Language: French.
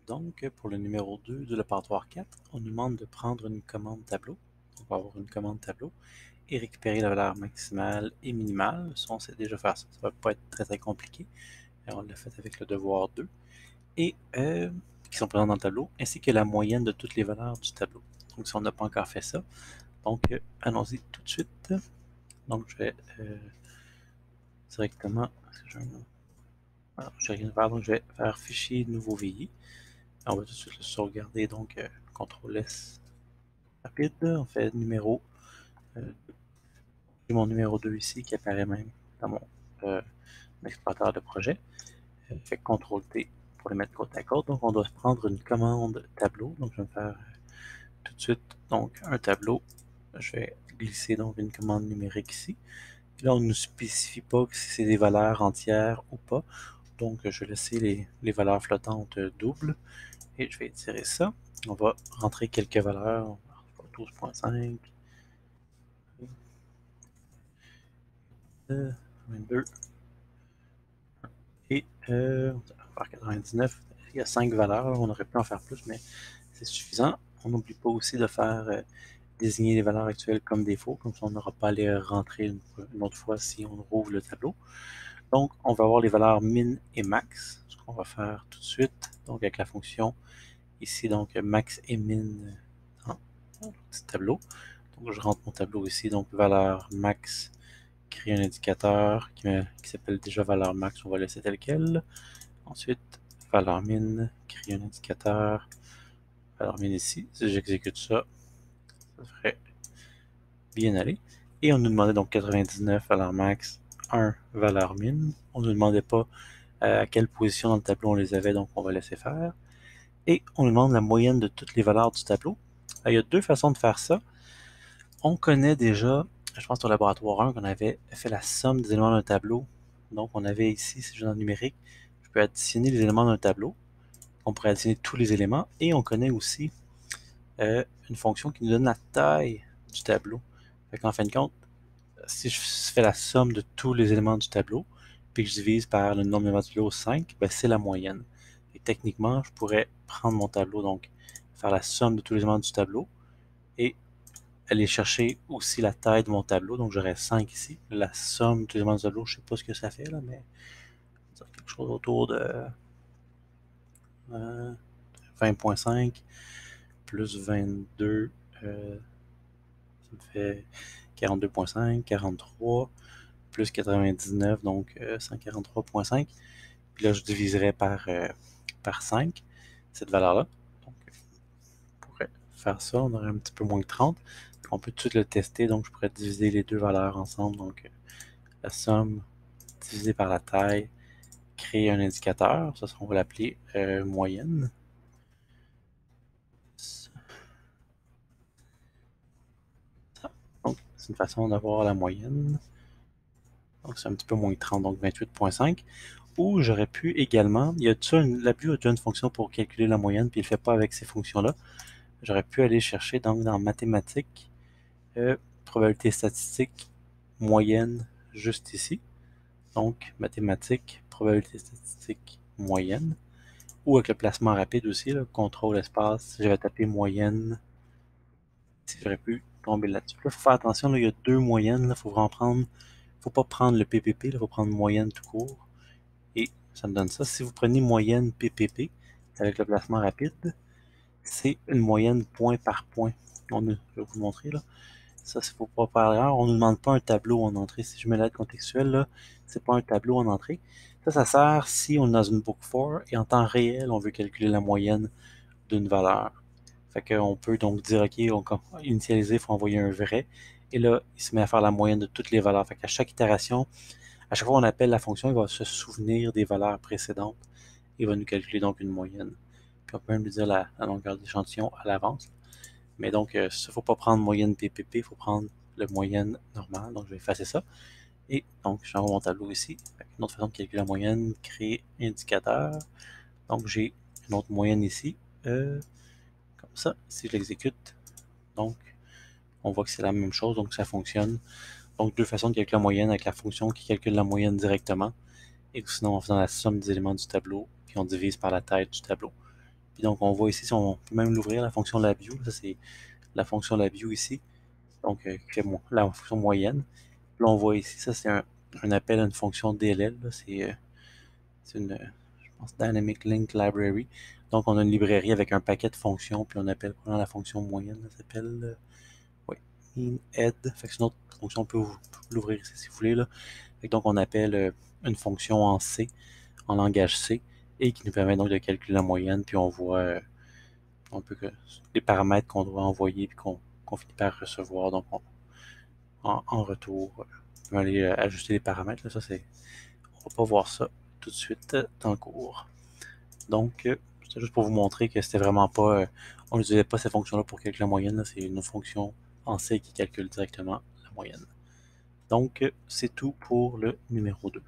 Donc, pour le numéro 2 de l'opératoire 4, on nous demande de prendre une commande tableau. On va avoir une commande tableau et récupérer la valeur maximale et minimale. Ça, on sait déjà faire ça. Ça ne va pas être très compliqué. Alors, on l'a fait avec le devoir 2. Et qui sont présents dans le tableau, ainsi que la moyenne de toutes les valeurs du tableau. Donc, si on n'a pas encore fait ça, donc allons-y tout de suite. Donc, je vais directement. Alors, je n'ai rien à faire, donc je vais faire fichier nouveau VI. On va tout de suite le sauvegarder, donc CTRL S rapide. On fait numéro. J'ai mon numéro 2 ici qui apparaît même dans mon explorateur de projet. Fait CTRL T pour les mettre côte à côte. Donc on doit prendre une commande tableau. Donc je vais me faire tout de suite donc un tableau. Je vais glisser donc une commande numérique ici. Et là on ne nous spécifie pas si c'est des valeurs entières ou pas. Donc je vais laisser les valeurs flottantes doubles. Et je vais étirer ça. On va rentrer quelques valeurs. 12.5, 22 et on va faire 99. Il y a 5 valeurs. On aurait pu en faire plus, mais c'est suffisant. On n'oublie pas aussi de faire désigner les valeurs actuelles comme défaut, comme ça on n'aura pas à les rentrer une autre fois si on rouvre le tableau. Donc on va avoir les valeurs min et max, ce qu'on va faire tout de suite, donc avec la fonction ici, donc max et min dans le petit tableau. Donc je rentre mon tableau ici, donc valeur max, créer un indicateur qui s'appelle déjà valeur max, on va laisser tel quel. Ensuite, valeur min, créer un indicateur, valeur min ici. Si j'exécute ça, ça devrait bien aller. Et on nous demandait donc 99 valeur max, 1 valeur min. On ne nous demandait pas à quelle position dans le tableau on les avait, donc on va laisser faire. Et on nous demande la moyenne de toutes les valeurs du tableau. Il y a deux façons de faire ça. On connaît déjà, je pense au laboratoire 1, qu'on avait fait la somme des éléments d'un tableau. Donc on avait ici, si je vais dans le numérique, je peux additionner les éléments d'un tableau. On pourrait additionner tous les éléments. Et on connaît aussi une fonction qui nous donne la taille du tableau. Fait qu'en fin de compte, si je fais la somme de tous les éléments du tableau, puis que je divise par le nombre d'éléments du tableau 5, ben c'est la moyenne. Et techniquement, je pourrais prendre mon tableau, donc faire la somme de tous les éléments du tableau, et aller chercher aussi la taille de mon tableau. Donc j'aurais 5 ici. La somme de tous les éléments du tableau, je ne sais pas ce que ça fait, là, mais c'est quelque chose autour de 20.5 plus 22, ça me fait 42.5, 43, plus 99, donc 143.5. Puis là, je diviserais par 5, cette valeur-là. Donc, on pourrait faire ça, on aurait un petit peu moins que 30. On peut tout de suite le tester, donc je pourrais diviser les deux valeurs ensemble. Donc, la somme divisée par la taille, créer un indicateur. Ça, on va l'appeler moyenne. Donc, c'est une façon d'avoir la moyenne. Donc, c'est un petit peu moins que 30, donc 28.5. Ou j'aurais pu également, l'API a déjà une fonction pour calculer la moyenne, puis il ne le fait pas avec ces fonctions-là. J'aurais pu aller chercher donc dans mathématiques, probabilité statistique, moyenne, juste ici. Donc, mathématiques, probabilité statistique, moyenne. Ou avec le placement rapide aussi, là, contrôle espace, j'avais tapé moyenne. Si j'aurais pu tomber là-dessus. Là, il faut faire attention, là, il y a deux moyennes, il faut vraiment prendre. Faut pas prendre le PPP, il faut prendre moyenne tout court. Et ça me donne ça. Si vous prenez moyenne PPP avec le placement rapide, c'est une moyenne point par point. Je vais vous montrer là. Ça, il ne faut pas faire erreur. On ne nous demande pas un tableau en entrée. Si je mets l'aide contextuelle, là, c'est pas un tableau en entrée. Ça sert si on est dans une book for et en temps réel, on veut calculer la moyenne d'une valeur. Fait qu'on peut donc dire, OK, initialiser, il faut envoyer un vrai. Et là, il se met à faire la moyenne de toutes les valeurs. Fait qu'à chaque itération, à chaque fois qu'on appelle la fonction, il va se souvenir des valeurs précédentes. Il va nous calculer donc une moyenne. Puis on peut même lui dire la longueur d'échantillon à l'avance. Mais donc, il ne faut pas prendre moyenne PPP, il faut prendre le moyenne normal. Donc, je vais effacer ça. Et donc, j'envoie mon tableau ici. Une autre façon de calculer la moyenne, créer indicateur. Donc, j'ai une autre moyenne ici. Comme ça, si je l'exécute. Donc, on voit que c'est la même chose, donc ça fonctionne. Donc, deux façons de calculer la moyenne avec la fonction qui calcule la moyenne directement. Et sinon, en faisant la somme des éléments du tableau, puis on divise par la taille du tableau. Puis donc, on voit ici, si on peut même l'ouvrir, la fonction LabView. Ça, c'est la fonction LabView ici. Donc, qui fait la fonction moyenne. Puis là, on voit ici, ça, c'est un appel à une fonction DLL. C'est une, je pense, Dynamic Link Library. Donc, on a une librairie avec un paquet de fonctions, puis on appelle la fonction moyenne. Ça s'appelle, oui, mean_head. Fait que c'est une autre fonction, on peut l'ouvrir ici si vous voulez. Là. Fait que donc, on appelle une fonction en C, en langage C, et qui nous permet donc de calculer la moyenne, puis on voit un peu que les paramètres qu'on doit envoyer, puis qu'on finit par recevoir. Donc, en retour, on va aller ajuster les paramètres. Là. Ça, on va pas voir ça tout de suite dans le cours. Donc, c'est juste pour vous montrer que c'était vraiment pas, on n'utilisait pas cette fonction-là pour calculer la moyenne. C'est une fonction en C qui calcule directement la moyenne. Donc, c'est tout pour le numéro 2.